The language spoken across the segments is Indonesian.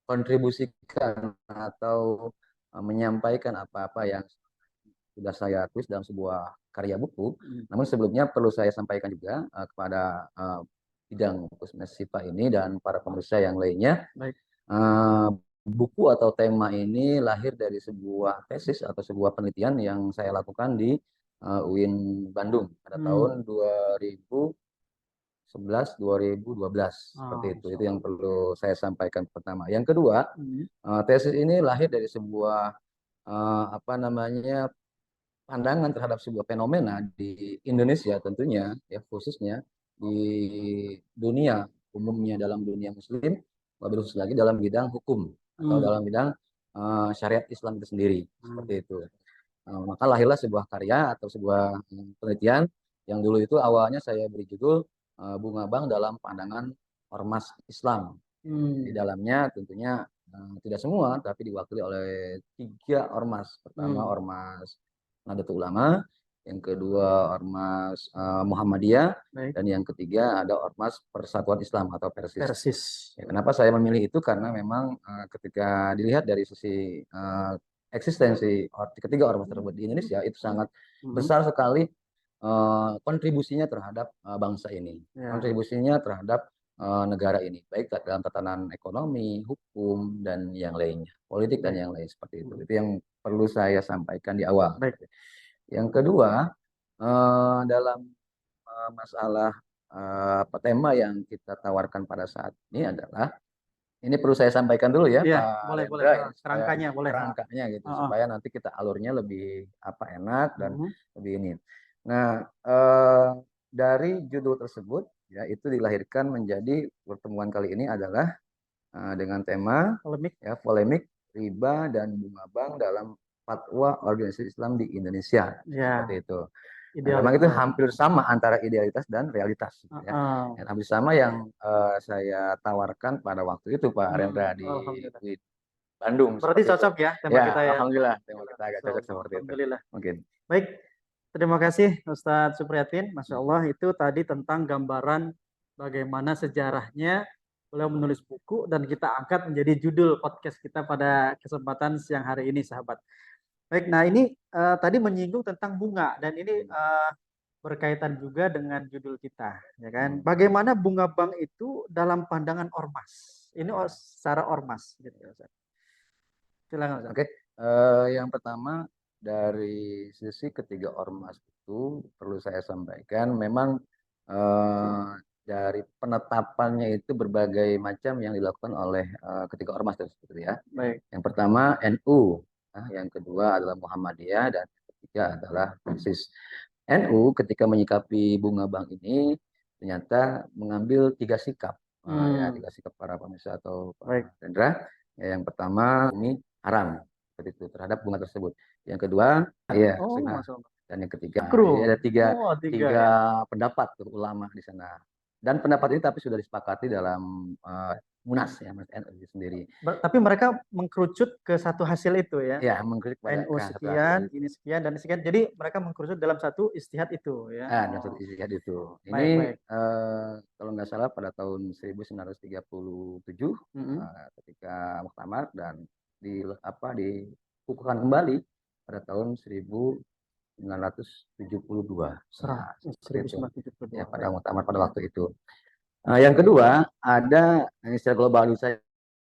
kontribusikan atau menyampaikan apa-apa yang sudah saya tulis dalam sebuah karya buku. Namun sebelumnya perlu saya sampaikan juga kepada bidang Kusmes Sipa ini dan para pemirsa yang lainnya. Baik. Buku atau tema ini lahir dari sebuah tesis atau sebuah penelitian yang saya lakukan di UIN Bandung pada tahun 2011-2012 seperti itu. Itu yang perlu saya sampaikan pertama. Yang kedua, tesis ini lahir dari sebuah apa namanya pandangan terhadap sebuah fenomena di Indonesia tentunya ya, khususnya di dunia umumnya, dalam dunia muslim, lebih khusus lagi dalam bidang hukum atau dalam bidang syariat Islam itu sendiri seperti itu. Maka lahirlah sebuah karya atau sebuah penelitian yang dulu itu awalnya saya beri judul Bunga Bank dalam Pandangan Ormas Islam. Di dalamnya tentunya tidak semua, tapi diwakili oleh 3 ormas. Pertama ormas Nahdlatul Ulama, yang kedua ormas Muhammadiyah, dan yang ketiga ada ormas Persatuan Islam atau Persis. Ya, kenapa saya memilih itu? Karena memang ketika dilihat dari sisi eksistensi ketiga ormas tersebut di Indonesia itu sangat besar sekali kontribusinya terhadap bangsa ini, kontribusinya terhadap negara ini, baik dalam tatanan ekonomi, hukum, dan yang lainnya, politik dan yang lain seperti itu. Itu yang perlu saya sampaikan di awal. Yang kedua, dalam masalah tema yang kita tawarkan pada saat ini adalah, ini perlu saya sampaikan dulu ya, Pak boleh, Rendra, ya, kerangkanya boleh. kerangkanya gitu, supaya nanti kita alurnya lebih enak dan lebih ini. Nah, dari judul tersebut ya itu dilahirkan menjadi pertemuan kali ini adalah dengan tema polemik riba dan bunga bank dalam fatwa organisasi Islam di Indonesia, seperti itu. Nah, memang itu hampir sama antara idealitas dan realitas, ya. Dan hampir sama yang saya tawarkan pada waktu itu, Pak Rendra, di Bandung. Berarti cocok ya tema kita ya. Alhamdulillah, tema kita agak cocok seperti itu. Mungkin. Baik, terima kasih Ustadz Supriyatin. Masya Allah, itu tadi tentang gambaran bagaimana sejarahnya beliau menulis buku dan kita angkat menjadi judul podcast kita pada kesempatan siang hari ini, sahabat. Baik, nah ini tadi menyinggung tentang bunga dan ini berkaitan juga dengan judul kita, ya kan? Bagaimana bunga bank itu dalam pandangan ormas? Ini secara ormas, gitu. Silakan. Oke, yang pertama dari sisi ketiga ormas itu perlu saya sampaikan, memang dari penetapannya itu berbagai macam yang dilakukan oleh ketiga ormas tersebut ya. Baik. Yang pertama NU, yang kedua adalah Muhammadiyah, dan yang ketiga adalah Persis. NU ketika menyikapi bunga bank ini ternyata mengambil 3 sikap, ya 3 sikap para pemirsa atau Pak Rendra. Ya, yang pertama ini haram seperti itu terhadap bunga tersebut. Yang kedua, ya, dan yang ketiga, ada tiga pendapat ulama di sana. Dan pendapat ini tapi sudah disepakati dalam Munas ya, Mas NU sendiri. Tapi mereka mengkerucut ke satu hasil itu ya. Ya, mengkerucut pada NU sekian, ini sekian dan sekian. Jadi mereka mengkerucut dalam satu istihad itu ya. Dalam satu istihad itu. Ini kalau nggak salah pada tahun 1937 ketika muktamar, dan dikukuhkan kembali pada tahun 1972. Ya, pada muktamar pada waktu itu. Yang kedua, ada secara global saja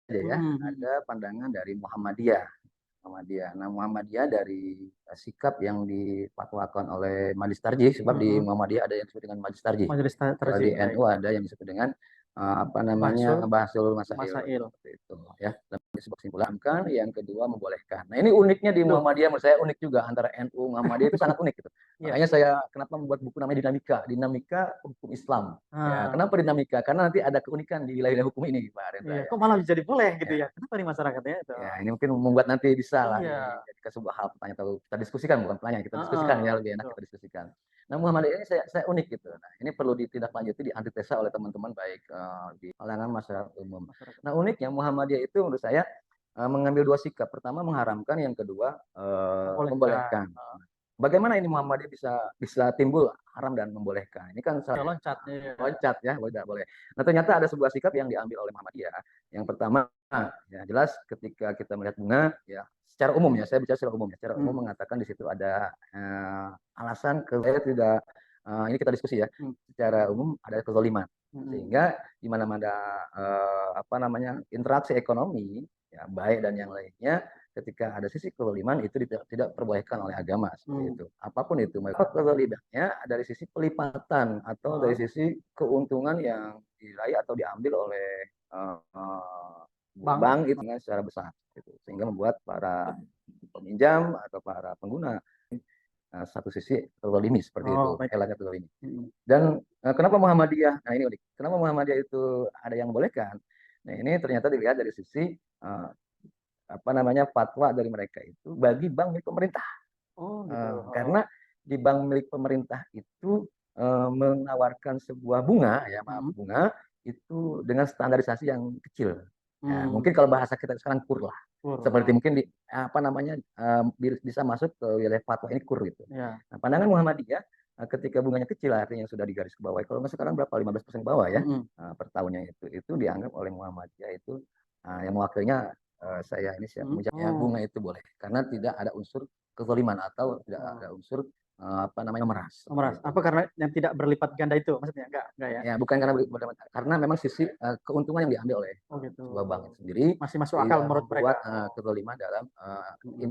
ya, ada pandangan dari Muhammadiyah. Nah, Muhammadiyah dari sikap yang dipatwakan oleh Majelis Tarjih, sebab di Muhammadiyah ada yang disebut dengan Majelis Tarjih. Kalau di NU ada yang disebut dengan Bahasul Masail. Seperti itu ya. Sebuah kesimpulan, yang kedua membolehkan. Nah, ini uniknya di Muhammadiyah, menurut saya unik juga antara NU Muhammadiyah itu sangat unik gitu. Makanya saya kenapa membuat buku namanya Dinamika Hukum Islam. Ya, kenapa dinamika? Karena nanti ada keunikan di wilayah hukum ini, Pak Rendra. Kok malah jadi boleh gitu ya? Kenapa nih masyarakatnya itu? Ya, ini mungkin membuat nanti bisa lah jadi sebuah hal pertanyaan, atau kita diskusikan, bukan pertanyaan, kita diskusikan ya, lebih enak kita diskusikan. Nah, Muhammadiyah ini saya unik gitu. Nah, ini perlu ditindaklanjuti, diantitesa oleh teman-teman baik di kalangan masyarakat umum. Nah, uniknya Muhammadiyah itu menurut saya mengambil 2 sikap. Pertama mengharamkan, yang kedua membolehkan. bagaimana ini Muhammadiyah bisa timbul haram dan membolehkan? Ini kan loncat loncat ya, tidak boleh. Nah, ternyata ada sebuah sikap yang diambil oleh Muhammadiyah. Yang pertama, ya jelas ketika kita melihat bunga, ya secara umum ya, saya bicara secara umum ya, secara umum mengatakan di situ ada alasan saya tidak ini kita diskusi ya, secara umum ada kezaliman. Sehingga di mana-mana apa namanya interaksi ekonomi ya baik dan yang lainnya ketika ada sisi kezaliman itu tidak diperbolehkan oleh agama seperti itu. Apapun itu, maka kezalimannya dari sisi pelipatan atau dari sisi keuntungan yang diraih atau diambil oleh bank itu secara besar, gitu. Sehingga membuat para peminjam atau para pengguna satu sisi kezalimi seperti itu, elaknya kezalimi. Dan kenapa Muhammadiyah? Nah ini unik. Kenapa Muhammadiyah itu ada yang bolehkan? Nah ini ternyata dilihat dari sisi apa namanya fatwa dari mereka itu bagi bank milik pemerintah. Karena di bank milik pemerintah itu menawarkan sebuah bunga ya bunga itu dengan standarisasi yang kecil. Nah, mungkin kalau bahasa kita sekarang kur lah. Seperti mungkin di apa namanya bisa masuk ke wilayah fatwa ini kur gitu. Nah, pandangan Muhammadiyah ketika bunganya kecil artinya sudah digaris ke bawah. Kalau nggak sekarang berapa 15% ke bawah ya per tahunnya itu dianggap oleh Muhammadiyah itu yang mewakilnya saya ini siap mengucapnya bunga itu boleh karena tidak ada unsur kezaliman atau tidak ada unsur apa namanya memeras. Apa karena yang tidak berlipat ganda itu maksudnya? Enggak ya? Ya, bukan karena memang sisi keuntungan yang diambil oleh sebuah bank sendiri masih masuk akal menurut mereka. Kezaliman dalam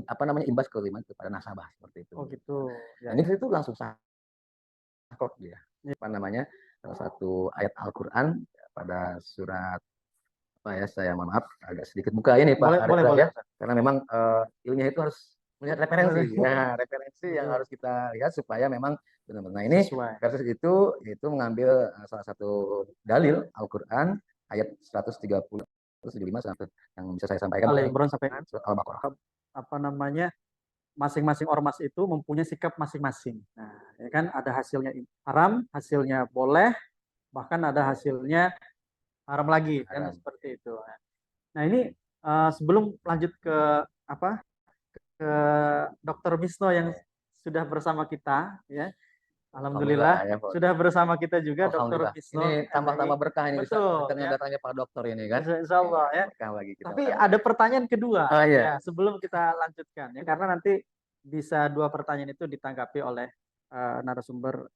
apa namanya imbas kezaliman kepada nasabah seperti itu. Gitu. Nah, ini itu langsung saklek dia. Apa namanya? Salah satu ayat Al-Qur'an pada surat apa ya saya mohon maaf agak sedikit buka ini Pak boleh. Ya karena memang ilmunya itu harus melihat referensi ya referensi yang harus kita lihat supaya memang benar-benar ini versi itu mengambil salah satu dalil Al-Qur'an ayat 130 175 sampai yang bisa saya sampaikan sampai Al-Baqarah. Apa namanya masing-masing ormas itu mempunyai sikap masing-masing. Nah, ya kan ada hasilnya haram, hasilnya boleh, bahkan ada hasilnya haram lagi kan seperti itu. Nah ini sebelum lanjut ke apa ke Dr. Bisno yang sudah bersama kita ya, alhamdulillah ya, sudah bersama kita juga Dr. Bisno. Ini tambah-tambah berkah ini betul, bisa datangnya Pak Dokter ini kan. Insya Allah ya. Tapi ada pertanyaan kedua ya sebelum kita lanjutkan ya karena nanti bisa dua pertanyaan itu ditanggapi oleh narasumber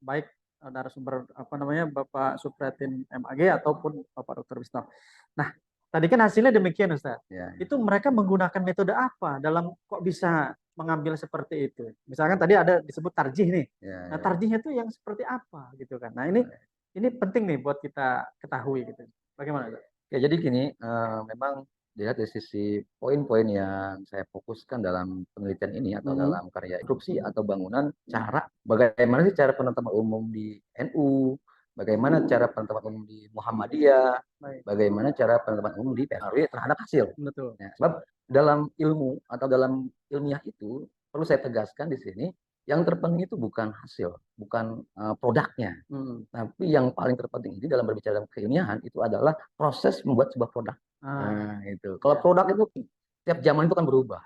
baik narasumber apa namanya Bapak Supriyatin MAG ataupun Bapak Dr. Bisno. Nah, tadi kan hasilnya demikian Ustaz. Itu mereka menggunakan metode apa dalam kok bisa mengambil seperti itu? Misalkan tadi ada disebut tarjih nih. Nah, tarjihnya itu yang seperti apa gitu kan. Nah, ini penting nih buat kita ketahui gitu. Bagaimana, Ustaz? Ya, jadi gini, memang dilihat dari sisi poin-poin yang saya fokuskan dalam penelitian ini atau dalam karya instruksi atau bangunan cara bagaimana sih cara penetapan umum di NU, bagaimana cara penetapan umum di Muhammadiyah, bagaimana cara penetapan umum di PNRI terhadap hasil. Betul. Ya, sebab dalam ilmu atau dalam ilmiah itu perlu saya tegaskan di sini yang terpenting itu bukan hasil, bukan produknya. Tapi yang paling terpenting ini dalam berbicara keilmiahan itu adalah proses membuat sebuah produk. Nah, itu. Kalau produk itu tiap zaman itu kan berubah.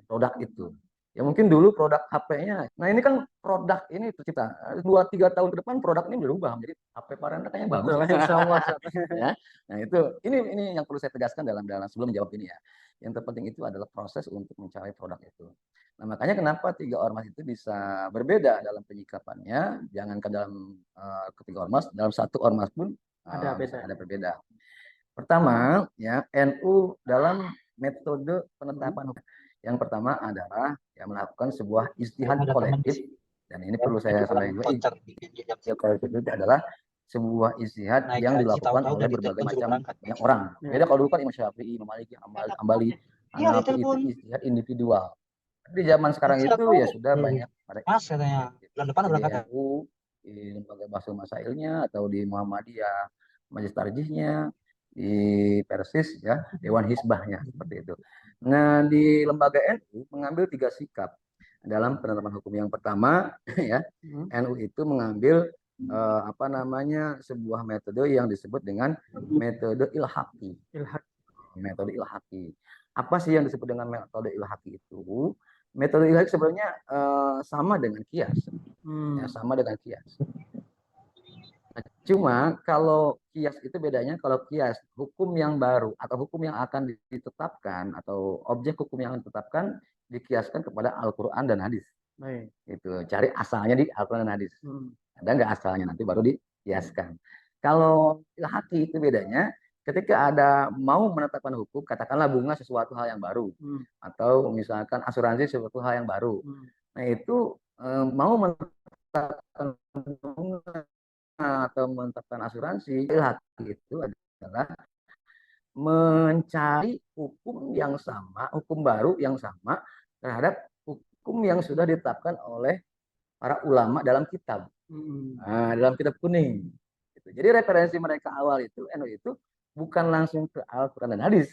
Produk itu. Ya mungkin dulu produk HP-nya. Nah, ini kan produk ini kita 2-3 tahun ke depan produk ini berubah menjadi HP Paranda kayaknya bagus. Ya. Nah, itu ini yang perlu saya tegaskan dalam sebelum menjawab ini ya. Yang terpenting itu adalah proses untuk mencari produk itu. Nah, makanya kenapa 3 ormas itu bisa berbeda dalam penyikapannya. Jangankan dalam ketiga ormas, dalam satu ormas pun ada berbeda. Pertama, ya NU dalam metode penetapan hukum. Yang pertama adalah melakukan sebuah ijtihad kolektif dan ini perlu saya sampaikan juga ijtihad kolektif itu adalah sebuah ijtihad yang dilakukan oleh berbagai macam orang. Beda kalau dulu kan Imam Syafi'i, Imam Maliki, Hambali, Hanafi itu ijtihad individual. Di zaman sekarang itu ya sudah banyak Mas katanya bulan depan berangkat NU di lembaga Basul Masailnya atau di Muhammadiyah Majelis Tarjihnya, di Persis ya Dewan Hizbahnya seperti itu. Nah di lembaga NU mengambil 3 sikap dalam penetapan hukum. Yang pertama ya NU itu mengambil apa namanya sebuah metode yang disebut dengan metode ilhaqi. Metode ilhaqi. Apa sih yang disebut dengan metode ilhaqi itu? metode ilhaq sebenarnya sama dengan kias, Hmm. ya, sama dengan kias. Cuma kalau kias itu bedanya, kalau kias hukum yang baru atau hukum yang akan ditetapkan atau objek hukum yang akan ditetapkan dikiaskan kepada Al-Quran dan hadis. Baik. Itu cari asalnya di Al-Quran dan hadis. Hmm. Ada nggak asalnya, nanti baru dikiaskan. Kalau ilhaqi itu bedanya ketika ada mau menetapkan hukum, katakanlah bunga sesuatu hal yang baru, atau misalkan asuransi sesuatu hal yang baru. Nah itu mau menetapkan bunga atau menetapkan asuransi, ilhaqi itu adalah mencari hukum yang sama, hukum baru yang sama terhadap hukum yang sudah ditetapkan oleh para ulama dalam kitab. Nah, dalam kitab kuning. Jadi referensi mereka awal itu, NU itu bukan langsung ke Al-Quran dan hadis,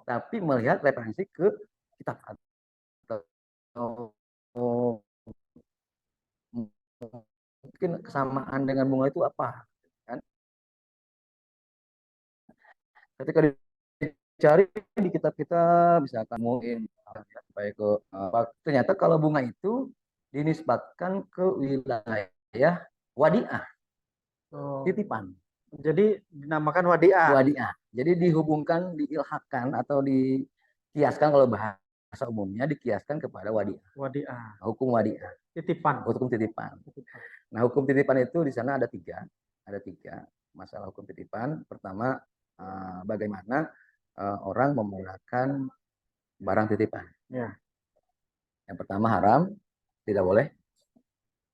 tapi melihat referensi ke kitab atau mungkin kesamaan dengan bunga itu apa, kan? Ketika dicari di kitab-kitab, misalkan mungkin sampai ke ternyata kalau bunga itu dinisbatkan ke wilayah wadiah, titipan. Jadi dinamakan wadiah. Wadiah. Jadi dihubungkan, diilhakkan atau dikiaskan, kalau bahasa umumnya dikiaskan kepada wadiah. Wadiah. Hukum wadiah. Titipan. Hukum titipan. Nah, hukum titipan itu di sana ada tiga. Ada tiga masalah hukum titipan. Pertama, bagaimana orang menggunakan barang titipan. Ya. Yang pertama haram, tidak boleh.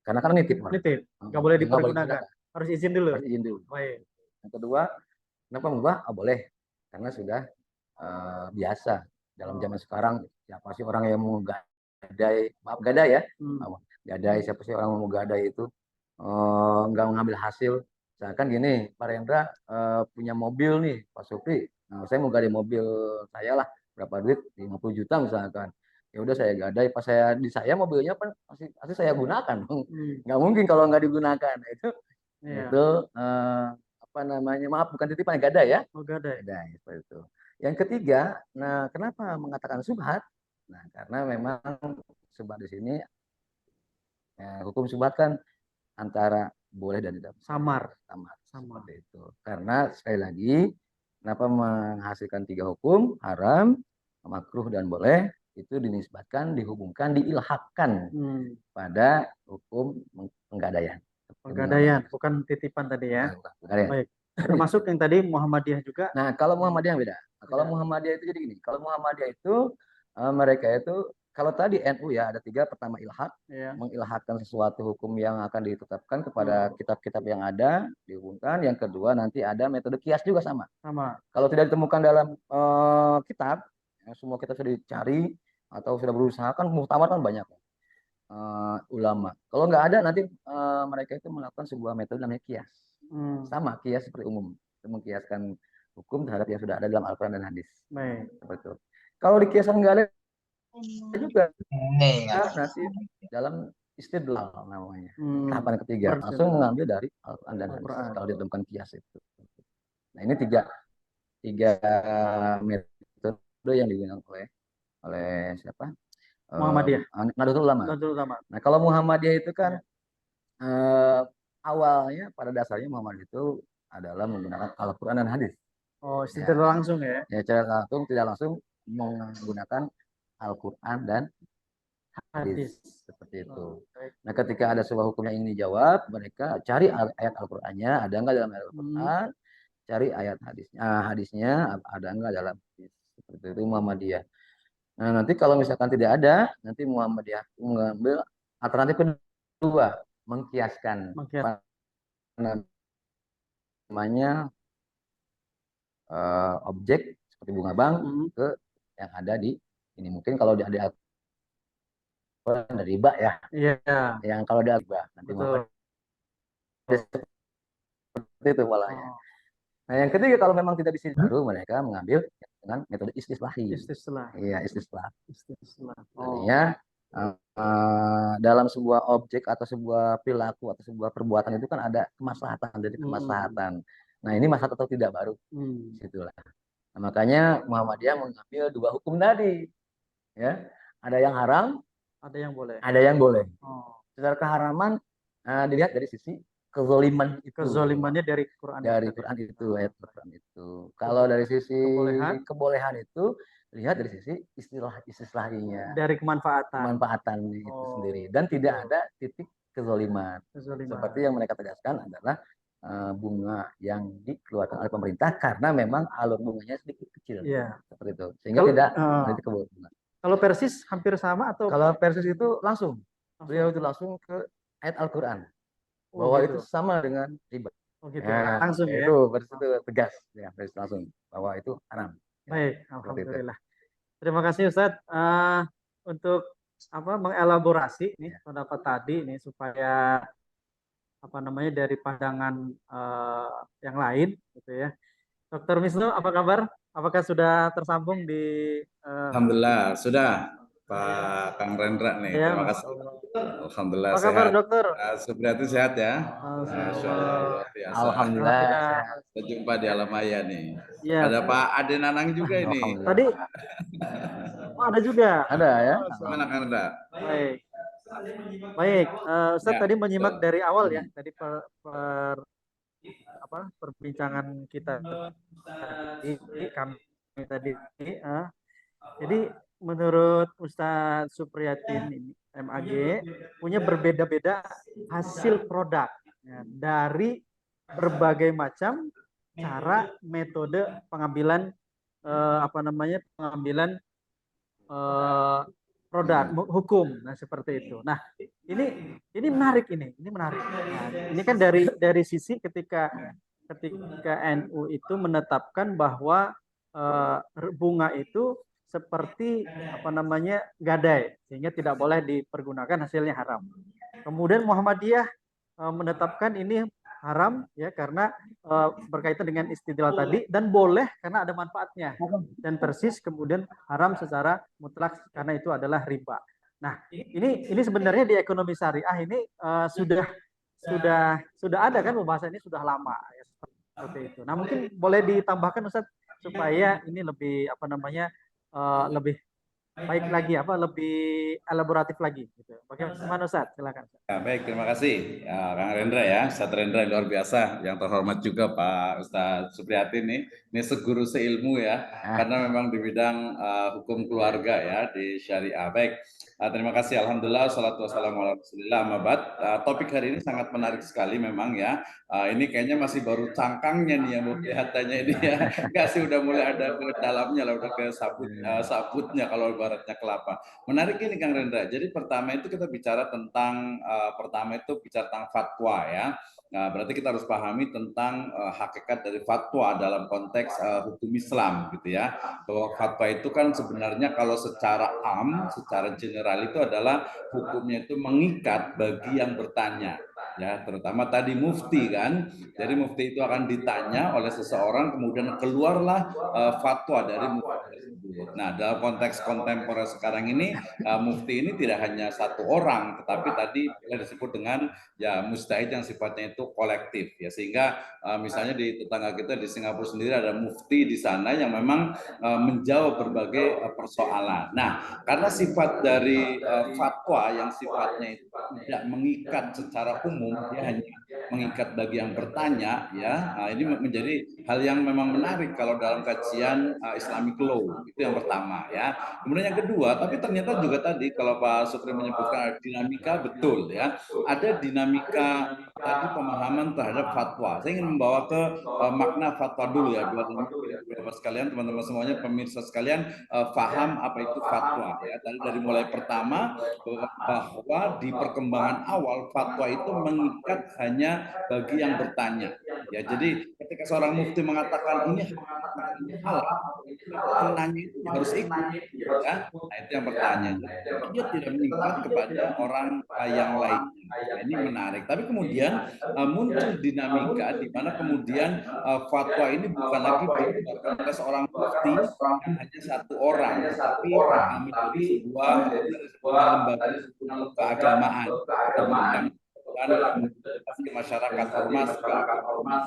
Karena kan nitip. Nitip. Nggak boleh dipergunakan. Harus izin dulu. Harus izin dulu. Baik. Yang kedua, kenapa mubah? Boleh. Karena sudah biasa dalam zaman sekarang. Siapa sih orang yang mau gadai, maaf gadai ya, gadai, siapa sih orang mau gadai itu nggak mengambil hasil. Misalkan gini, Pak Rendra punya mobil nih, Pak Supri, nah, saya mau gadai mobil saya lah, berapa duit, 50 juta misalkan. Ya udah saya gadai, pas saya di saya mobilnya pasti saya gunakan, nggak mungkin kalau nggak digunakan. Itu apa namanya, maaf bukan titipan, gadai ya. Gadai seperti itu. Yang ketiga, nah kenapa mengatakan subhat? Nah karena memang subhat di sini hukum subhat kan antara boleh dan tidak. Samar. Seperti itu. Karena sekali lagi, kenapa menghasilkan tiga hukum, haram, makruh dan boleh, itu dinisbatkan, dihubungkan, diilhakkan pada hukum penggadaian. Penggadaian, bukan titipan tadi ya. Baik. Termasuk yang tadi Muhammadiyah juga. Nah, kalau Muhammadiyah beda. Kalau Muhammadiyah itu jadi gini, kalau Muhammadiyah itu mereka itu, kalau tadi NU ya ada tiga. Pertama ilhak, mengilhakkan sesuatu hukum yang akan ditetapkan kepada kitab-kitab yang ada, dihubungkan. Yang kedua nanti ada metode kias juga sama. Kalau tidak ditemukan dalam kitab, semua kitab sudah dicari atau sudah berusaha, kan muhtamar kan banyak ulama. Kalau nggak ada, nanti mereka itu melakukan sebuah metode namanya kias. Sama kias seperti umum, mengkiaskan hukum terhadap yang sudah ada dalam Al-Quran dan hadis. Betul. Kalau di kiasan nggak ada juga, nanti dalam istidlal namanya, tahapan ketiga, langsung mengambil dari Al-Quran dan hadis kalau ditemukan kias itu. Nah ini tiga metode yang digunakan oleh siapa? Muhammadiyah. Nahdlatul Ulama. Nah kalau Muhammadiyah itu kan awalnya pada dasarnya Muhammadiyah itu adalah menggunakan Al-Quran dan hadis. Secara langsung ya? Ya, secara langsung, tidak langsung menggunakan Al-Quran dan hadis. Seperti itu. Nah, ketika ada sebuah hukum yang ingin dijawab, mereka cari ayat Al-Qurannya, ada nggak dalam ayat Al-Quran, cari ayat hadisnya. Hadisnya ada nggak dalam hadis. Seperti itu Muhammadiyah. Nah, nanti kalau misalkan tidak ada, nanti Muhammadiyah mengambil alternatif kedua, mengkiaskan. Namanya objek seperti bunga bank ke yang ada di ini. Mungkin kalau di ada riba ya. Yang kalau ada riba nanti seperti itu malahnya. Nah, yang ketiga kalau memang tidak bisa, baru mereka mengambil dengan metode istislahi. Iya, istislah. Artinya dalam sebuah objek atau sebuah perilaku atau sebuah perbuatan itu kan ada kemaslahatan, dari kemaslahatan. Nah, ini maslahat atau tidak baru. Situlah. Nah, makanya Muhammadiyah mengambil dua hukum tadi. Ya. Ada yang haram, Ada yang boleh. Ada yang boleh. Oh. Secara keharaman dilihat dari sisi kezoliman itu. Kezolimannya dari Quran. Dari Quran itu, ayat Quran itu. Kalau dari sisi kebolehan itu lihat dari sisi istilah-istilahinya. Dari kemanfaatan itu sendiri. Dan tidak ada titik kezoliman. Seperti yang mereka tegaskan adalah bunga yang dikeluarkan oleh pemerintah karena memang alur bunganya sedikit kecil. Iya. Seperti itu. Sehingga tidak menjadi kebolehan. Kalau Persis hampir sama atau? Kalau Persis itu langsung. Beliau itu langsung ke ayat Al-Quran. Bahwa itu sama dengan riba. Oh gitu. Ya, langsung ya. Itu Persis itu tegas. Ya, Persis langsung. Bahwa itu haram. Baik, alhamdulillah. Terima kasih Ustadz untuk mengelaborasi nih pendapat tadi nih supaya dari pandangan yang lain gitu ya. Dr. Wisnu, apa kabar? Apakah sudah tersambung di Alhamdulillah, sudah Pak Kang Rendra nih. Ya, terima kasih. Alhamdulillah apa kabar, sehat. dokter? Supriyati sehat ya? Masya Allah, luar biasa. Alhamdulillah. Kita jumpa di alam maya nih. Ya. Ada Pak Ade Nanang juga ini. Tadi ada juga. Ada ya. Mana Kang Rendra? Baik. Baik, Ustadz tadi menyimak dari awal ya, tadi perbincangan kita ini kami tadi. Jadi menurut Ustadz Supriyatin ini MAG punya berbeda-beda hasil produk ya, dari berbagai macam cara metode pengambilan pengambilan produk hukum, nah seperti itu. Nah ini menarik ini menarik. Nah, ini kan dari sisi ketika NU itu menetapkan bahwa bunga itu seperti gadai sehingga tidak boleh dipergunakan, hasilnya haram. Kemudian Muhammadiyah menetapkan ini haram ya karena berkaitan dengan istidlal tadi, dan boleh karena ada manfaatnya, dan Persis kemudian haram secara mutlak karena itu adalah riba. Nah ini sebenarnya di ekonomi syariah ini sudah ada kan pembahasan ini sudah lama ya, seperti itu. Nah mungkin boleh ditambahkan Ustaz supaya ini lebih lebih baik lagi, lebih elaboratif lagi gitu. Bagaimana Ustaz? Silakan. Ya, baik, terima kasih Kang Rendra ya, Ustaz Rendra luar biasa, yang terhormat juga Pak Ustadz Supriyatin ini seguru seilmu ya, karena memang di bidang hukum keluarga ya di syariah. Baik, terima kasih, alhamdulillah, salatu wassalamu ala rasulillah, amabad. Topik hari ini sangat menarik sekali memang ya. Ini kayaknya masih baru cangkangnya nih yang kelihatannya ini ya, nggak sih, udah mulai ada ke dalamnya lah, udah ke sabutnya kalau ibaratnya kelapa. Menarik ini Kang Rendra. Jadi pertama itu kita bicara tentang fatwa ya. Nah, berarti kita harus pahami tentang hakikat dari fatwa dalam konteks hukum Islam gitu ya. Bahwa fatwa itu kan sebenarnya kalau secara secara general itu adalah hukumnya itu mengikat bagi yang bertanya. Ya, terutama tadi mufti kan. Jadi mufti itu akan ditanya oleh seseorang, kemudian keluarlah fatwa dari mufti tersebut. Nah, dalam konteks kontemporer sekarang ini mufti ini tidak hanya satu orang, tetapi tadi boleh disebut dengan ya mujtahid yang sifatnya itu kolektif ya, sehingga misalnya di tetangga kita di Singapura sendiri ada mufti di sana yang memang menjawab berbagai persoalan. Nah, karena sifat dari fatwa yang sifatnya itu tidak mengikat secara umum, dia hanya mengikat bagi yang bertanya ya. Nah, ini menjadi hal yang memang menarik kalau dalam kajian Islamic law. Itu yang pertama ya. Kemudian yang kedua, tapi ternyata juga tadi kalau Pak Supri menyebutkan dinamika, betul ya. Ada dinamika tadi pemahaman terhadap fatwa. Saya ingin membawa ke makna fatwa dulu ya, biar Bapak sekalian, teman-teman semuanya, pemirsa sekalian paham apa itu fatwa ya. Tadi dari mulai pertama bahwa di perkembangan awal fatwa itu mengikat hanya bagi yang bertanya. Ya, jadi ketika seorang mufti mengatakan ini halal, penanya itu harus ikut. Ya. Nah, itu yang bertanya. Dia tidak mengikat kepada orang yang lain. Nah, ini menarik. Tapi kemudian muncul dinamika di mana kemudian fatwa ini bukan lagi dikeluarkan oleh seorang mufti yang hanya satu orang, tetapi menjadi sebuah lembaga keagamaan. masyarakat ormas.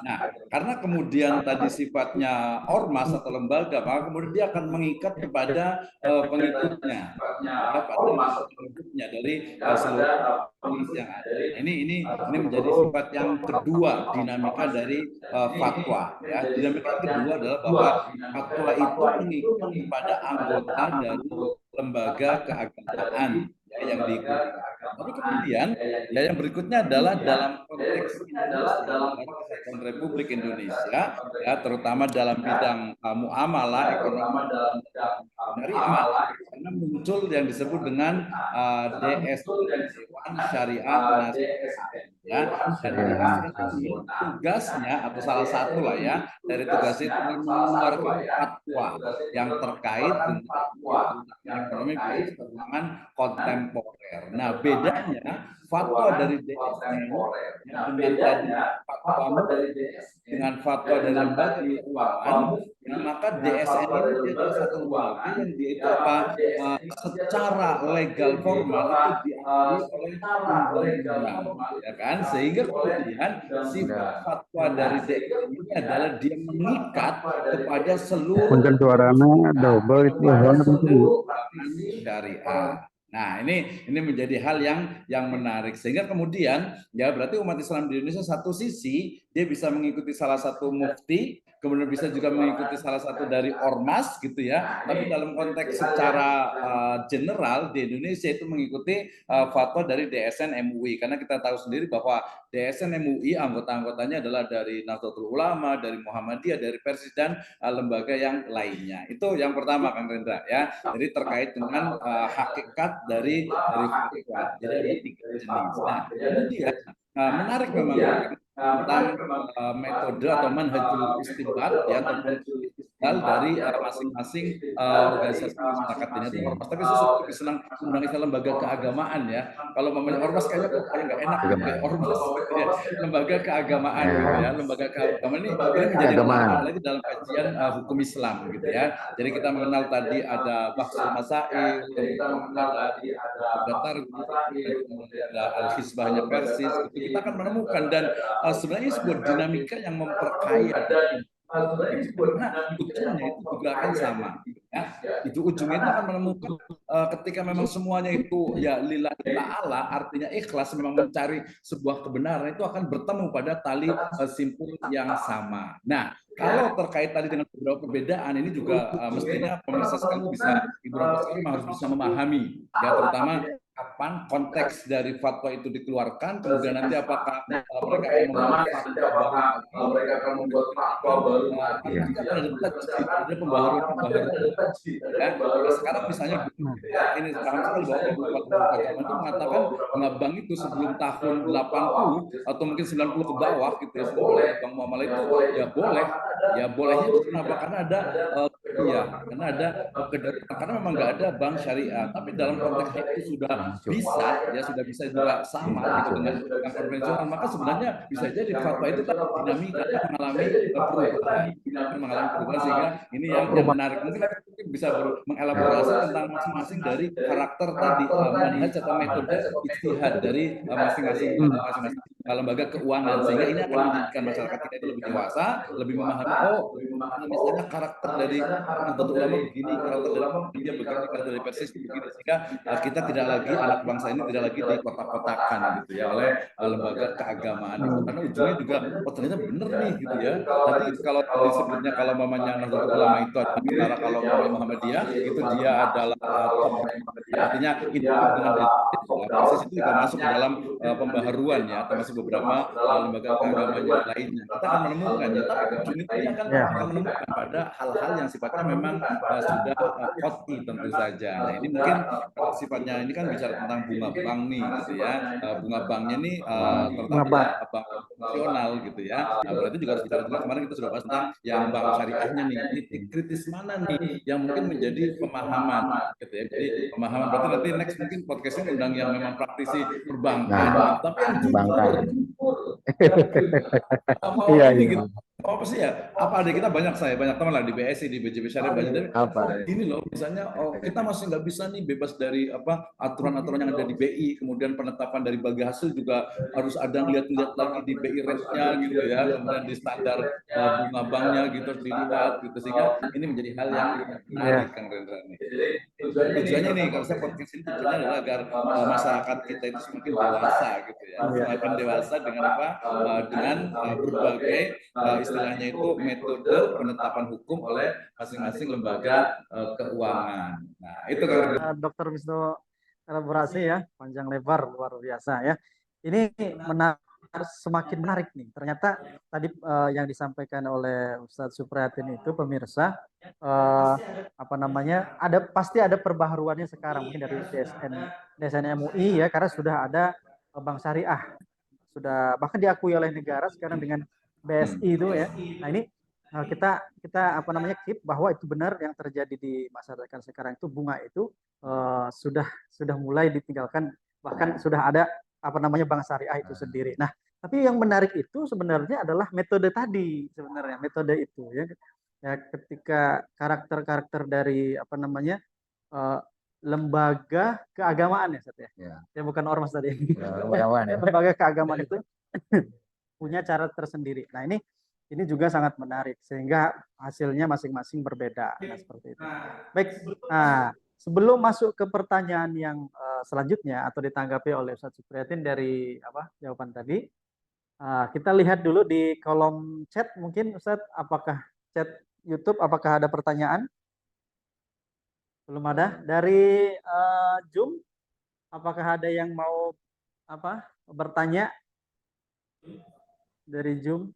Nah, karena kemudian tadi sifatnya ormas atau lembaga, maka kemudian dia akan mengikat kepada pengikutnya, ya, pada pengikutnya dari seluruh ormas yang ada. Ini menjadi sifat yang kedua dinamika dari fatwa. Ya, dinamika kedua adalah bahwa fatwa itu mengikat kepada anggota dari lembaga keagamaan yang diikuti. Tapi kemudian ya yang berikutnya adalah dalam konteks Kesatuan Republik Indonesia, ya terutama dalam bidang muamalah ekonomi syariah, karena muncul yang disebut dengan DSN, Dewan Syariah Nasional. Ya, dan tugasnya atau salah satu lah ya dari tugas itu mengeluarkan fatwa yang terkait dengan ekonomi keuangan kontemporer. Nah, bedanya fatwa dari DSN dengan fatwa dari lembaga keuangan, maka DSN ini adalah satu lembaga yang dia itu secara legal formal itu diakui oleh undang-undang, ya kan? Sehingga kemudian sifat fatwa dari DSN ini adalah dia mengikat kepada seluruh double itu syariah. Nah, ini menjadi hal yang menarik, sehingga kemudian ya berarti umat Islam di Indonesia satu sisi dia bisa mengikuti salah satu mufti, kemudian bisa juga mengikuti salah satu dari ormas gitu ya. Tapi dalam konteks secara general di Indonesia itu mengikuti fatwa dari DSN MUI, karena kita tahu sendiri bahwa DSN MUI anggota-anggotanya adalah dari Nahdlatul Ulama, dari Muhammadiyah, dari Persis dan lembaga yang lainnya. Itu yang pertama, Kang Rendra ya. Jadi terkait dengan hakikat dari fatwa. Jadi ada 3 jenis. Nah, kemudian menarik memang tentang metode atau manhajul istinbat ya, ataupun istidlal dari masing-masing organisasi masyarakat ini atau ormas. Tapi saya lebih senang undang istilah lembaga keagamaan ya. Kalau namanya ormas kayaknya kok nggak enak kayak ormas ya. Lembaga keagamaan gitu ya. Lembaga keagamaan ini menjadi menarik lagi dalam kajian hukum Islam gitu ya. Jadi kita mengenal tadi ada Bahsul Masail, ada Al-Hizbahnya Persis, itu kita akan menemukan dan sebenarnya sebuah dinamika yang memperkaya. Karena ujungnya itu juga akan sama, ya. Itu ujungnya itu akan menemukan ketika memang semuanya itu ya lillahi ta'ala, artinya ikhlas memang mencari sebuah kebenaran, itu akan bertemu pada tali simpul yang sama. Nah, kalau terkait tadi dengan beberapa perbedaan ini juga mestinya pemirsa sekalian bisa, Ibu Rahmat harus bisa memahami ya, terutama kapan konteks dari fatwa itu dikeluarkan, kemudian nanti apakah mereka akan membuat fatwa baru, ada pembaharuan ya. Sekarang misalnya ini paham sekali bahwa agama itu mengatakan ngabang itu sebelum tahun 80 atau mungkin 90 ke bawah gitu ya, oleh Bang Muamalah itu ya boleh. Ya bolehnya itu kenapa? Karena ada karena memang nggak ada bank syariah, tapi dalam konteks itu sudah bisa juga sama gitu dengan yang konvensional, maka sebenarnya bisa jadi fatwa itu kan dinamika mengalami perubahan, sehingga ini yang menarik. Mungkin bisa mengelaborasi tentang masing-masing dari karakter tadi manhaj atau metode ijtihad dari masing-masing lembaga keuangan, sehingga ini akan menjadikan masyarakat kita itu lebih dewasa, lebih memahami misalnya karakter dari Nahdlatul Ulama begini, karakter dari dia begini, karakter dari Persis begini, sehingga kita tidak lagi, anak bangsa ini tidak lagi dikotak-kotakan gitu ya oleh lembaga keagamaan itu, karena ujungnya juga ternyata benar nih gitu ya. Tadi kalau disebutnya kalau mamanya Nahdlatul Ulama itu antara kalau Muhammadiyah itu dia adalah artinya itu dengan Persis itu juga masuk ke dalam pembaharuan ya, termasuk beberapa lembaga keagamaan yang lainnya. Kita akan menemukannya, tapi ujungnya kita akan menemukan pada hal-hal yang sifatnya memang sudah qat'i tentu saja. Nah, ini mungkin sifatnya ini kan bicara tentang bunga bank nih gitu ya. Bunga banknya nih terutama bank nasional gitu ya. Nah, berarti juga harus bicara tentang, kemarin kita sudah bahas tentang yang bank syariahnya nih, titik kritis mana nih yang mungkin menjadi pemahaman gitu ya. Jadi pemahaman berarti nanti next mungkin podcastnya undang yang memang praktisi perbankan, tapi yang jujur. Iya, gitu. Apa sih ya? apa ada kita banyak teman lah di BSI, di BJB Syariah banyak. Tapi Apa? gini loh, misalnya kita masih nggak bisa nih bebas dari apa aturan-aturan yang ada di BI, kemudian penetapan dari bagi hasil juga harus ada lihat-lihat lagi di BI rate-nya gitu ya, kemudian di standar bunga banknya gitu harus dilihat gitu, sehingga ini menjadi hal yang menarik Kang Rendra nih. Tujuannya nih, kalau saya podcast ini tujuannya adalah agar masyarakat kita itu semakin dewasa gitu ya, semakin dewasa dengan apa? Dengan berbagai istilahnya itu metode penetapan hukum oleh masing-masing lembaga keuangan. Nah, itu kan Dokter Wisnu elaborasi ya, panjang lebar luar biasa ya. Ini semakin menarik nih. Ternyata tadi yang disampaikan oleh Ustadz Supriyatin itu pemirsa apa namanya? Pasti ada perbaharuannya sekarang mungkin dari DSN MUI ya, karena sudah ada bank syariah, sudah bahkan diakui oleh negara sekarang dengan BSI itu ya. Nah ini kita apa namanya keep bahwa itu benar yang terjadi di masyarakat sekarang itu bunga itu sudah mulai ditinggalkan, bahkan sudah ada apa namanya bank syariah itu sendiri. Nah tapi yang menarik itu sebenarnya adalah metode tadi, sebenarnya metode itu ya, ketika karakter dari apa namanya lembaga keagamaan ya Sat, ya bukan ormas tadi. Lembaga keagamaan itu punya cara tersendiri. Nah ini juga sangat menarik sehingga hasilnya masing-masing berbeda. Nah, seperti itu. Baik. Nah, sebelum masuk ke pertanyaan yang selanjutnya atau ditanggapi oleh Ustadz Supriyatin dari apa jawaban tadi, kita lihat dulu di kolom chat mungkin Ustadz, apakah chat YouTube apakah ada pertanyaan? Belum ada. Dari Zoom apakah ada yang mau apa bertanya? Dari Zoom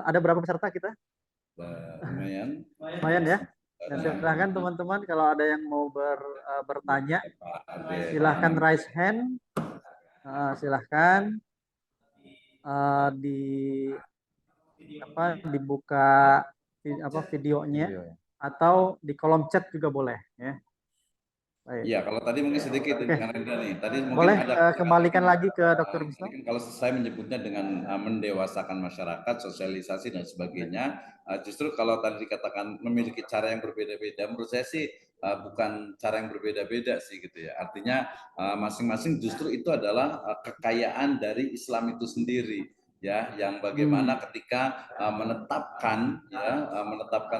ada berapa peserta kita? Lumayan ya. Dan silahkan teman-teman kalau ada yang mau bertanya, silahkan raise hand, silahkan dibuka videonya atau di kolom chat juga boleh ya. Iya, kalau tadi mungkin sedikit dengan Rendra nih. Tadi mungkin boleh ada kembalikan lagi ke Dokter Wisnu. Kalau saya menyebutnya dengan mendewasakan masyarakat, sosialisasi dan sebagainya, justru kalau tadi dikatakan memiliki cara yang berbeda-beda, menurut saya sih bukan cara yang berbeda-beda sih gitu ya. Artinya masing-masing justru itu adalah kekayaan dari Islam itu sendiri. Ya, yang bagaimana ketika menetapkan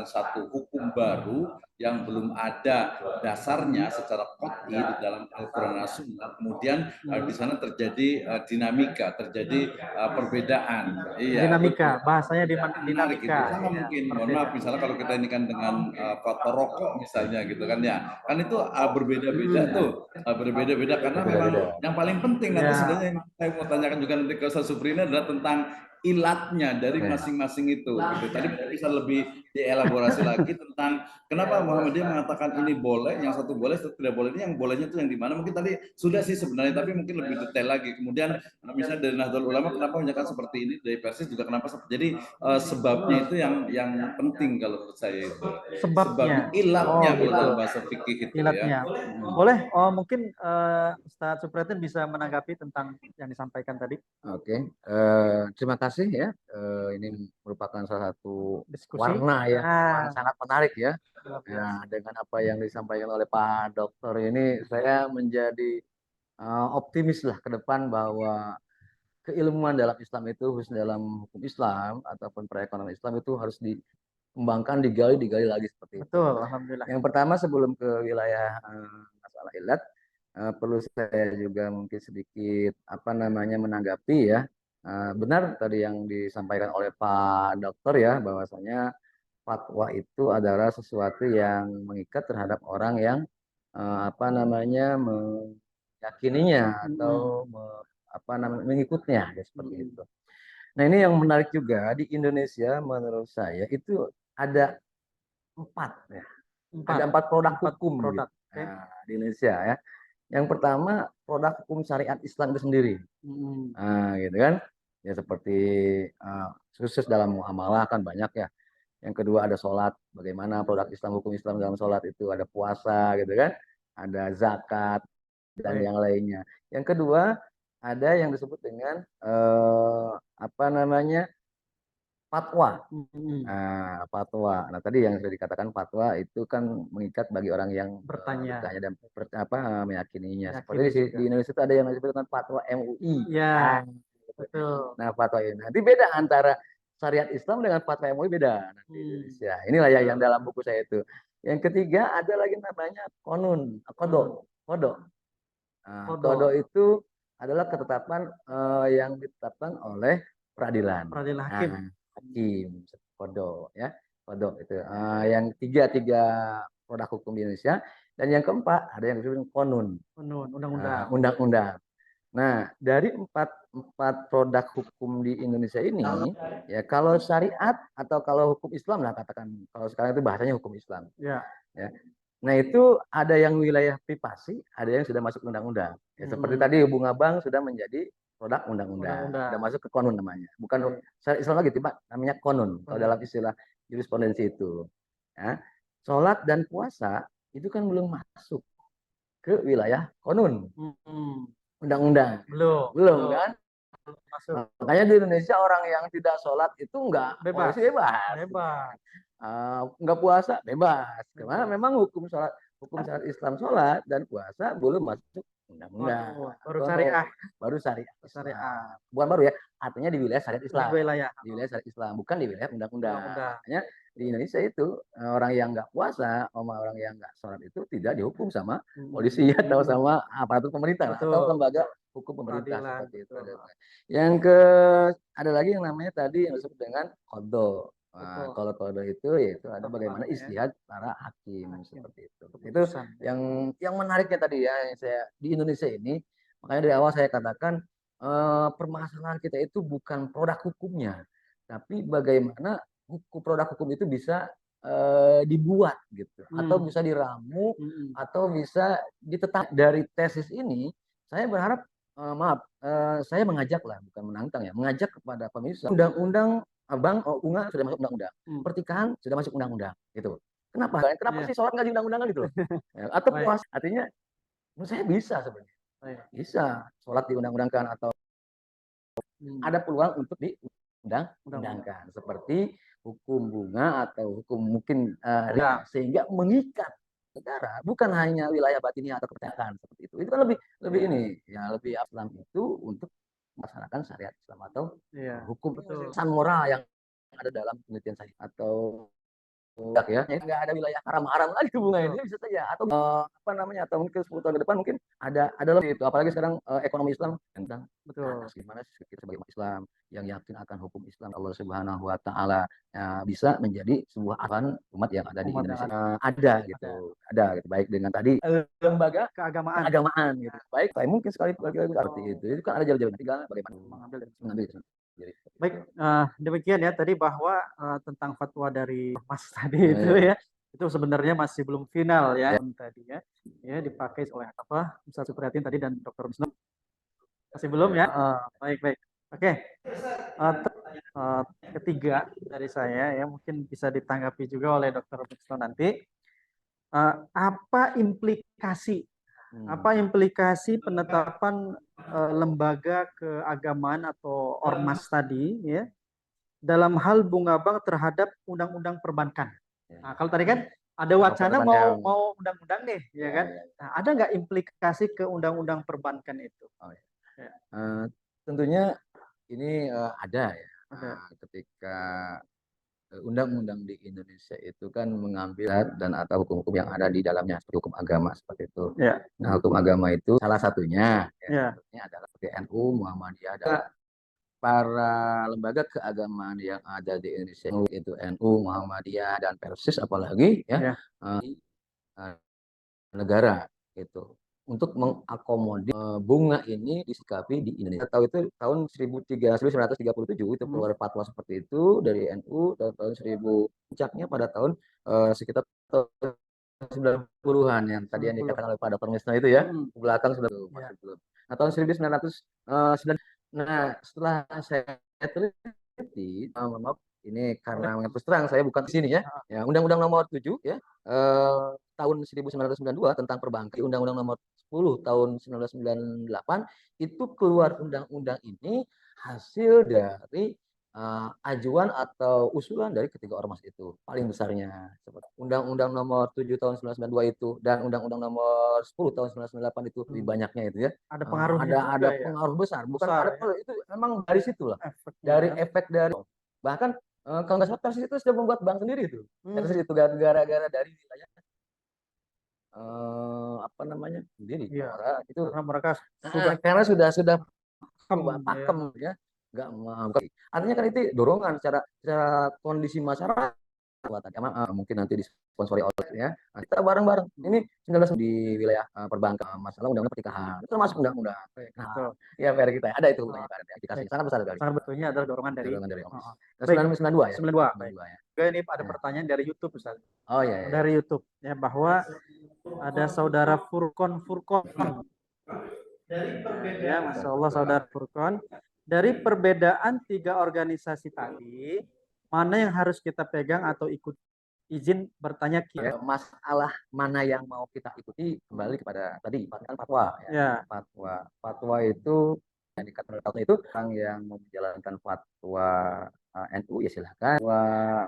satu hukum baru yang belum ada dasarnya secara qat'i di dalam Al-Qur'an dan Sunnah, kemudian di sana terjadi dinamika, terjadi perbedaan. Iya, dinamika, bahasanya dinamika. Sama mungkin, mohon maaf, misalnya kalau kita ini kan dengan foto rokok misalnya gitu kan ya, kan itu berbeda-beda tuh, berbeda-beda karena memang yang paling penting nanti sebenarnya yang saya mau tanyakan juga nanti ke Ustaz Supri ini adalah tentang ilatnya dari masing-masing itu. Gitu. Tadi bisa lebih dielaborasi lagi tentang kenapa Muhammadiyah mengatakan ini boleh, yang satu boleh, satu tidak boleh. Ini yang bolehnya itu yang di mana? Mungkin tadi sudah sih sebenarnya, tapi mungkin lebih detail lagi. Kemudian misalnya dari Nahdlatul Ulama kenapa menyatakan seperti ini, dari Persis juga kenapa seperti. Jadi sebabnya itu yang penting kalau menurut saya itu. Sebabnya, ilatnya kalau dalam bahasa fikih itu ilatnya. Ya. Boleh, mungkin Ustadz Supriyatin bisa menanggapi tentang yang disampaikan tadi. Oke, terima kasih ya. Ini merupakan salah satu warna ya, warna sangat menarik ya. Ya, dengan apa yang disampaikan oleh Pak Dokter ini, saya menjadi optimis lah ke depan bahwa keilmuan dalam Islam itu, khususnya dalam hukum Islam ataupun perekonomian Islam itu harus dikembangkan, digali lagi seperti itu. Betul, alhamdulillah. Yang pertama sebelum ke wilayah masalah ilat, perlu saya juga mungkin sedikit menanggapi ya. Benar tadi yang disampaikan oleh Pak Dokter ya, bahwasanya fatwa itu adalah sesuatu yang mengikat terhadap orang yang meyakininya atau mengikutnya ya, seperti itu. Nah ini yang menarik juga di Indonesia menurut saya itu ada 4 ya. Ada 4 produk hukum gitu. Di Indonesia ya. Yang pertama produk hukum syariat Islam itu sendiri, gitu kan? Ya seperti khusus dalam muamalah kan banyak ya. Yang kedua ada sholat, bagaimana produk Islam, hukum Islam dalam sholat itu, ada puasa gitu kan, ada zakat dan yang lainnya. Yang kedua ada yang disebut dengan fatwa. Mm-mm. Fatwa. Nah, tadi yang sudah dikatakan fatwa itu kan mengikat bagi orang yang Bertanya. dan meyakininya. Seperti Meyakini juga. di Indonesia itu ada yang disebut dengan fatwa MUI. Ya, betul. Nah, fatwa ini nanti beda antara syariat Islam dengan fatwa MUI beda nanti di Indonesia. Inilah yang dalam buku saya itu. Yang ketiga ada lagi namanya konun, kodo. Kodo itu adalah ketetapan yang ditetapkan oleh peradilan. Peradilan hakim. Hakim, kodo ya, kodo itu. Yang tiga produk hukum di Indonesia, dan yang keempat ada yang disebut konun. Undang-undang. Undang-undang. Nah, dari empat produk hukum di Indonesia ini, ya kalau syariat atau kalau hukum Islam lah katakan, kalau sekarang itu bahasanya hukum Islam. Ya. Nah, itu ada yang wilayah privasi, ada yang sudah masuk undang-undang. Ya, seperti tadi bunga bank sudah menjadi produk undang-undang, sudah masuk ke konun namanya. Bukan syariat Islam lagi, tiba namanya konun kalau dalam istilah jurisprudensi itu. Ya. Sholat dan puasa itu kan belum masuk ke wilayah konun. Undang-undang. Belum kan? Masuk. Makanya di Indonesia orang yang tidak sholat itu enggak bebas. Enggak puasa bebas. Karena memang hukum syariat Islam sholat dan puasa belum masuk undang-undang. Baru syariah. Bukan baru ya, artinya di wilayah syariat Islam. Di wilayah syariat Islam, bukan di wilayah undang-undang. Makanya di Indonesia itu orang yang enggak puasa sama orang yang enggak sholat itu tidak dihukum sama polisi atau sama aparatur pemerintah atau lembaga hukum pemerintah seperti itu. Yang ada lagi yang namanya tadi yang disebut dengan kodo. Kalau kodo itu yaitu ada bagaimana istihad para hakim seperti itu. Itu yang menariknya tadi ya, saya di Indonesia ini, makanya dari awal saya katakan permasalahan kita itu bukan produk hukumnya, tapi bagaimana produk hukum itu bisa dibuat gitu, atau bisa diramu, atau bisa ditetap. Dari tesis ini saya berharap saya mengajak lah, bukan menantang ya, mengajak kepada pemirsa, undang-undang bunga sudah masuk undang-undang, pertikahan sudah masuk undang-undang, gitu. Kenapa sih sholat nggak di undang-undang gitu? Atau puasa, artinya menurut saya bisa sebenarnya, bisa sholat diundang-undangkan atau ada peluang untuk diundang-undangkan, seperti hukum bunga atau hukum mungkin sehingga mengikat negara, bukan hanya wilayah batinnya atau kepercayaan seperti itu. Itu kan lebih ini ya, lebih Islam itu untuk melaksanakan syariat Islam atau hukum pesan moral yang ada dalam penelitian saya atau ya nggak ada wilayah haram-haram lagi bunga ini, bisa saja atau atau mungkin 10 tahun ke depan mungkin ada lebih itu, apalagi sekarang ekonomi Islam tentang gimana kita sebagai umat Islam yang yakin akan hukum Islam Allah Subhanahu wa taala bisa menjadi sebuah awan umat yang ada di Indonesia. Ada gitu baik dengan tadi lembaga keagamaan gitu. Baik, saya mungkin sekali seperti itu kan ada jalan-jalan tiga bagaimana mengambil. Baik, demikian ya tadi bahwa tentang fatwa dari Mas tadi itu ya, itu sebenarnya masih belum final ya tadi ya dipakai oleh Ustaz Suprihatin tadi dan Dr. Misno. Masih belum ya? Baik. Oke. Ketiga dari saya ya, mungkin bisa ditanggapi juga oleh Dr. Misno nanti. Apa implikasi penetapan lembaga keagamaan atau ormas tadi ya dalam hal bunga bank terhadap undang-undang perbankan? Nah, kalau tadi kan ada wacana mau undang-undang nih, ya kan? Nah, ada nggak implikasi ke undang-undang perbankan itu? Tentunya ini ada ya. Ketika undang-undang di Indonesia itu kan mengambil dan atau hukum-hukum yang ada di dalamnya, seperti hukum agama seperti itu. Nah, hukum agama itu salah satunya adalah NU, Muhammadiyah, dan para lembaga keagamaan yang ada di Indonesia itu NU, Muhammadiyah, dan Persis, apalagi negara itu untuk mengakomodir bunga ini disikapi di Indonesia. Tahu itu tahun 1937 itu keluar fatwa seperti itu dari NU, dan tahun 1000 puncaknya pada tahun sekitar tahun 90-an yang tadi yang dikatakan oleh Pak Dr. Misno itu ya, ke belakang sudah masih belum. Nah, tahun 1909. Nah, setelah saya teliti, maaf ini karena terus terang saya bukan di sini ya. Undang-Undang Nomor 7 ya tahun 1992 tentang perbankan, Undang-Undang Nomor 10 tahun 1998 itu keluar undang-undang ini hasil dari ajuan atau usulan dari ketiga ormas itu paling besarnya. Seperti Undang-Undang Nomor 7 Tahun 1992 itu dan Undang-Undang Nomor 10 Tahun 1998 itu lebih banyaknya itu ya. Ada pengaruhnya juga Ada ya. pengaruh besar, bukan Besar, ada ya. itu memang dari situ lah. Efeknya, Dari ya. efek dari bahkan kalau nggak salah Persis itu sudah membuat bank sendiri itu. Persis itu gara-gara dari wilayah apa namanya sendiri Iya. itu Karena mereka sudah karena sudah pakem, pakem ya nggak mau. Artinya kan itu dorongan secara kondisi masyarakat mungkin nanti disponsori oleh ya. Nah, kita bareng-bareng ini 19 di wilayaya perbankan masalah undang-undang pertikahan itu termasuk undang-undang. Nah, ya PR kita ada itu hubungannya Pak aplikasi sangat besar sekali. sangat betulnya adalah dorongan dari Ormas. Baik. 92 ya. 92. 92 ya. Oke, ini ada pertanyaan dari YouTube Ustaz. Oh iya. Dari YouTube ya bahwa ada saudara Furkon. Ya, Masya Allah saudara Furkon. Dari perbedaan 3 organisasi tadi, mana yang harus kita pegang atau ikut? Izin bertanya Ya, masalah mana yang mau kita ikuti kembali kepada tadi kan fatwa ya. Fatwa itu yang dikatakan itu orang yang mau menjalankan fatwa NU ya silakan, fatwa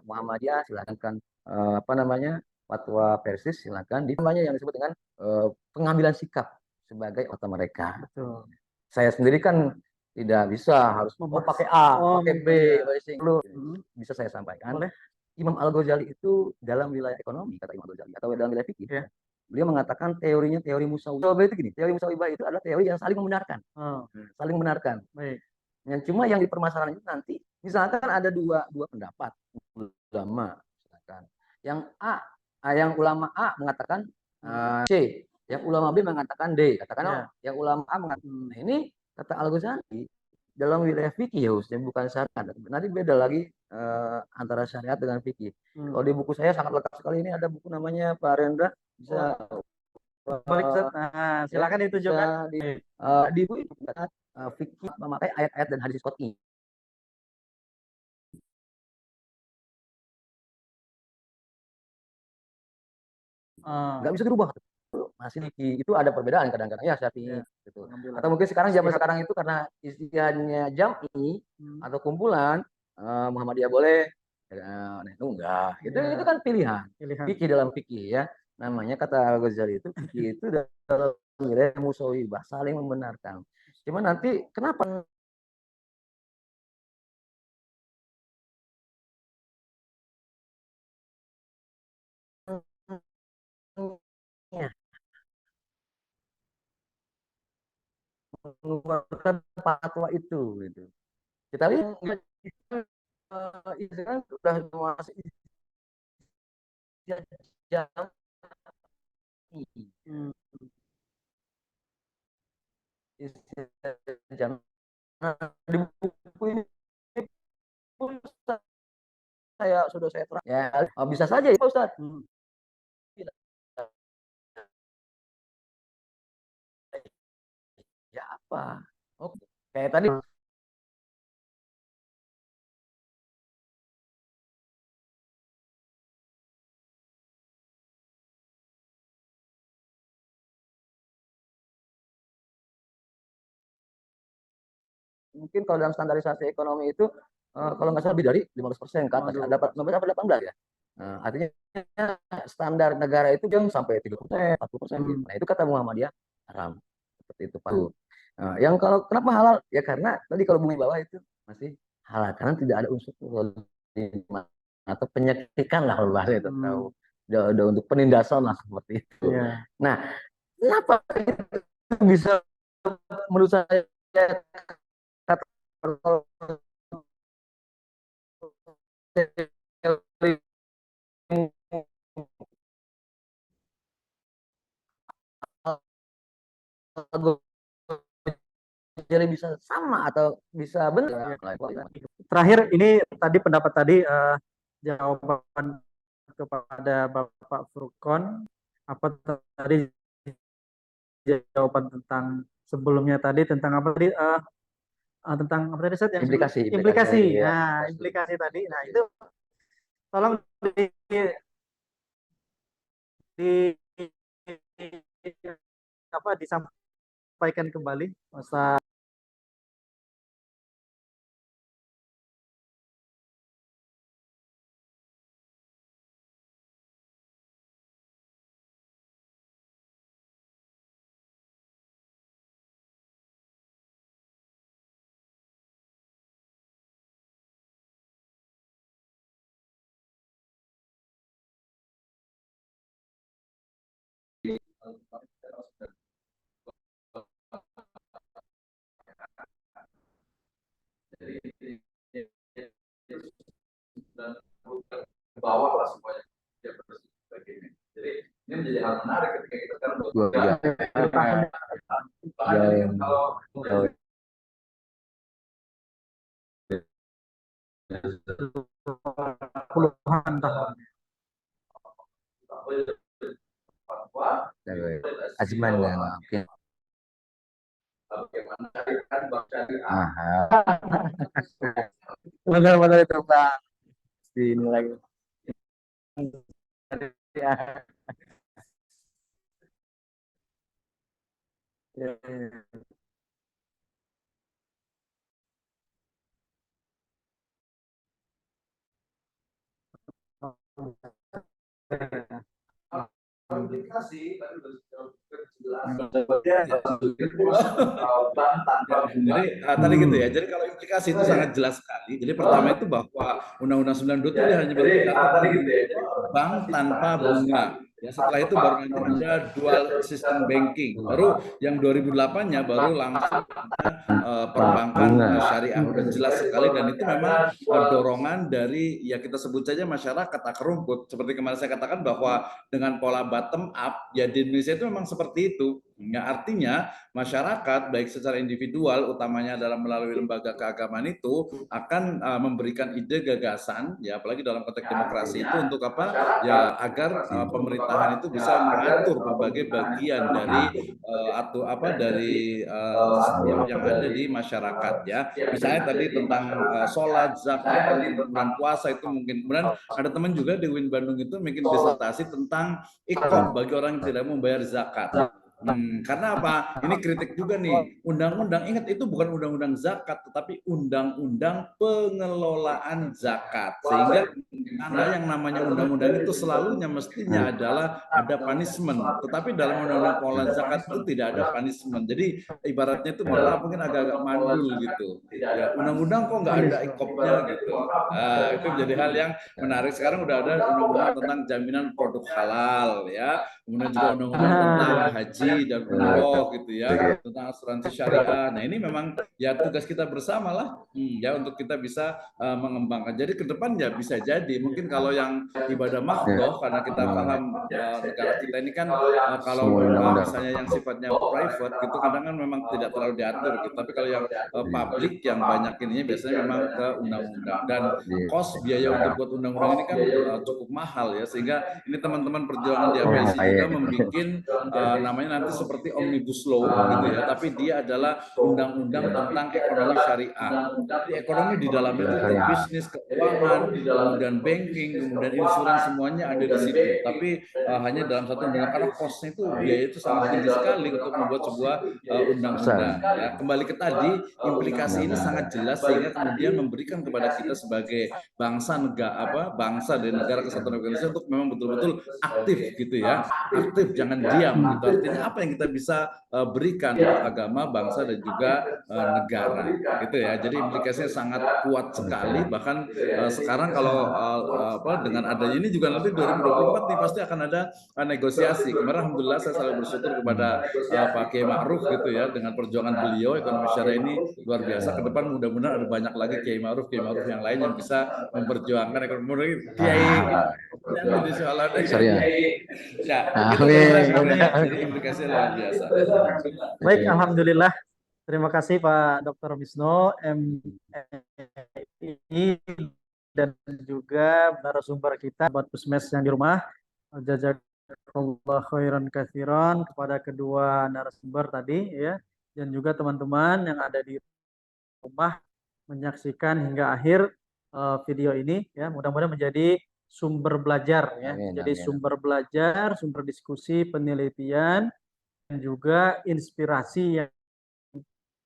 Muhammadiyah silakan, apa namanya fatwa Persis silakan, di namanya yang disebut dengan pengambilan sikap sebagai otak mereka. Betul. Saya sendiri kan tidak bisa harus pakai A, pakai B, bisa saya sampaikan. Boleh. Imam Al-Ghazali itu dalam wilayah ekonomi, kata Imam Al-Ghazali, atau dalam wilayah fikih, beliau mengatakan teorinya teori musawwibah itu gini, teori musawwibah itu adalah teori yang saling membenarkan. Saling membenarkan. Baik. Yang cuma yang dipermasalahan itu nanti, misalkan ada dua pendapat ulama, misalkan. Yang ulama A mengatakan C, yang ulama B mengatakan D, katakan yang ulama A mengatakan ini kata Al-Ghazali dalam wilayah fikih ya Ustaz, bukan syariat. Nanti beda lagi antara syariat dengan fikih. Kalau di buku saya sangat lengkap sekali, ini ada buku namanya Pak Rendra, bisa silakan ditunjukkan di buku itu fikih memakai ayat-ayat dan hadis qot'i. Nggak bisa dirubah. Masih itu ada perbedaan kadang-kadang ya Syafi'i gitu. Atau mungkin zaman sekarang itu karena istilahnya jam'i atau kumpulan, Muhammadiyah boleh, NU enggak. Itu kan pilihan. Fikih dalam fikih ya. Namanya kata Ghazali itu fikih itu dalam wilayah musawwibah, saling membenarkan. Cuma nanti kenapa mengeluarkan fatwa itu gitu. Kita lihat kan sudah masuk jam jam di buku ini pun saya terang ya bisa saja ya Pak Ustaz. Ya apa? Oke. Kayak tadi mungkin kalau dalam standarisasi ekonomi itu kalau nggak salah lebih dari 15% ke atas, dapat 15 sampai 18 ya. Artinya standar negara itu yang sampai 30%, 40%. Nah itu kata Muhammadiyah haram. Seperti itu Pak. Yang kalau kenapa halal? Ya karena tadi kalau bumi bawah itu masih halal karena tidak ada unsur atau penyekikan lah kalau bahasa itu tahu. Udah untuk penindasan lah seperti itu. Nah, kenapa itu bisa menurut saya jadi bisa sama atau bisa benar. Terakhir ini tadi pendapat tadi jawaban kepada Bapak Furkon apa tadi jawaban tentang sebelumnya tadi tentang apa tadi tentang apa tadi Ustaz? Implikasi. Nah, implikasi tadi. Nah, itu tolong disampaikan kembali Ustaz. ke bawah lah semuanya. Jadi ini menjadi hal menarik ketika kita sekarang kalau puluhan tahun. Azman dan mungkin benar-benar itu Pak. Ini lagi. Aplikasi jadi tadi gitu ya. Jadi kalau implikasi itu sangat jelas sekali. Jadi pertama itu bahwa Undang-Undang 92 itu hanya berbicara bank tanpa bunga. Ya, setelah itu baru nanti ada dual system banking. Baru yang 2008-nya baru langsung perbankan syariah. Udah jelas sekali dan itu memang dorongan dari ya kita sebut saja masyarakat akar rumput. Seperti kemarin saya katakan bahwa dengan pola bottom up ya di Indonesia itu memang seperti itu. Ya, artinya masyarakat baik secara individual utamanya dalam melalui lembaga keagamaan itu akan memberikan ide gagasan ya apalagi dalam konteks demokrasi itu untuk apa ya agar pemerintahan itu bisa mengatur berbagai bagian dari atau apa dari yang ada di masyarakat ya misalnya tadi tentang sholat zakat bulan puasa itu mungkin kemudian ada teman juga di UIN Bandung itu bikin disertasi tentang iqab bagi orang yang tidak membayar zakat. Karena apa? Ini kritik juga nih. Undang-undang, ingat itu bukan undang-undang zakat, tetapi undang-undang pengelolaan zakat. Sehingga karena yang namanya undang-undang itu selalunya mestinya adalah ada punishment. Tetapi dalam undang-undang pengelolaan zakat itu tidak ada punishment. Jadi ibaratnya itu malah mungkin agak-agak mandul gitu. Ya, undang-undang kok nggak ada ikopnya gitu. Itu menjadi hal yang menarik. Sekarang udah ada undang-undang tentang jaminan produk halal ya. Kemudian juga undang-undang tentang haji dan umroh gitu ya, tentang asuransi syariah. Nah ini memang ya tugas kita bersama lah, ya untuk kita bisa mengembangkan. Jadi ke depan ya bisa jadi mungkin kalau yang ibadah mahdoh karena kita paham negara kita ini kan kalau misalnya yang sifatnya private gitu kadang kan memang tidak terlalu diatur gitu. Tapi kalau yang publik yang banyak ininya biasanya memang ke undang-undang dan cost biaya untuk buat undang-undang ini kan cukup mahal ya sehingga ini teman-teman perjuangan di APSI juga membuat namanya nanti seperti omnibus law gitu ya, tapi dia adalah undang-undang tentang ekonomi syariah. Jadi ekonomi di dalamnya itu bisnis, keuangan, kemudian banking, kemudian insurans semuanya ada di situ. Tapi hanya dalam satu undang karena costnya itu biaya itu sangat tinggi sekali untuk membuat sebuah undang-undang. Ya kembali ke tadi implikasi ini sangat jelas sehingga kemudian memberikan kepada kita sebagai bangsa bangsa dari negara kesatuan Republik Indonesia untuk memang betul-betul aktif gitu ya, aktif jangan diam gitu. Artinya apa yang kita bisa berikan untuk agama, bangsa dan juga negara gitu ya. Jadi implikasinya sangat kuat sekali. Bahkan sekarang kalau dengan adanya ini juga nanti 2024 nih pasti akan ada negosiasi. Kemarin alhamdulillah saya selalu bersyukur kepada Pak Kiai Ma'ruf gitu ya dengan perjuangan beliau ekonomi syariah ini luar biasa. Ke depan mudah-mudahan ada banyak lagi Kiai Ma'ruf yang lain yang bisa memperjuangkan ekonomi Kiai nanti soal ya itu jadi implikasinya luar biasa. Baik, alhamdulillah. Terima kasih Pak Dr. Wisno MI dan juga narasumber kita buat Pusmes yang di rumah. Jazakallah khairan katsiran kepada kedua narasumber tadi ya dan juga teman-teman yang ada di rumah menyaksikan hingga akhir video ini ya. Mudah-mudahan menjadi sumber belajar ya. Jadi sumber belajar, sumber diskusi, penelitian dan juga inspirasi yang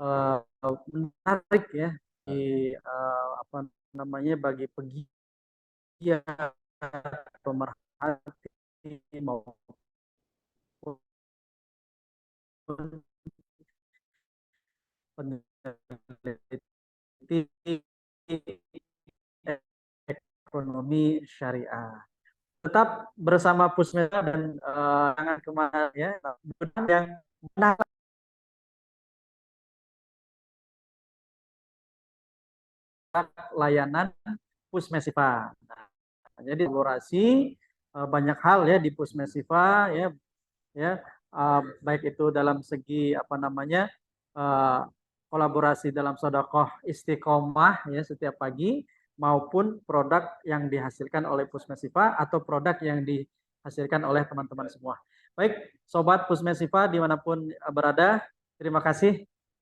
menarik ya di apa namanya bagi pegiat pemerhati maupun peneliti ekonomi syariah. tetap bersama Pusmesa dan jangan kemana ya. Yang mana layanan Pusmesifa. Nah, jadi kolaborasi banyak hal ya di Pusmesifa ya baik itu dalam segi apa namanya kolaborasi dalam sedekah istiqomah ya setiap pagi maupun produk yang dihasilkan oleh Pusmesifa atau produk yang dihasilkan oleh teman-teman semua. Baik, sobat Pusmesifa dimanapun berada, terima kasih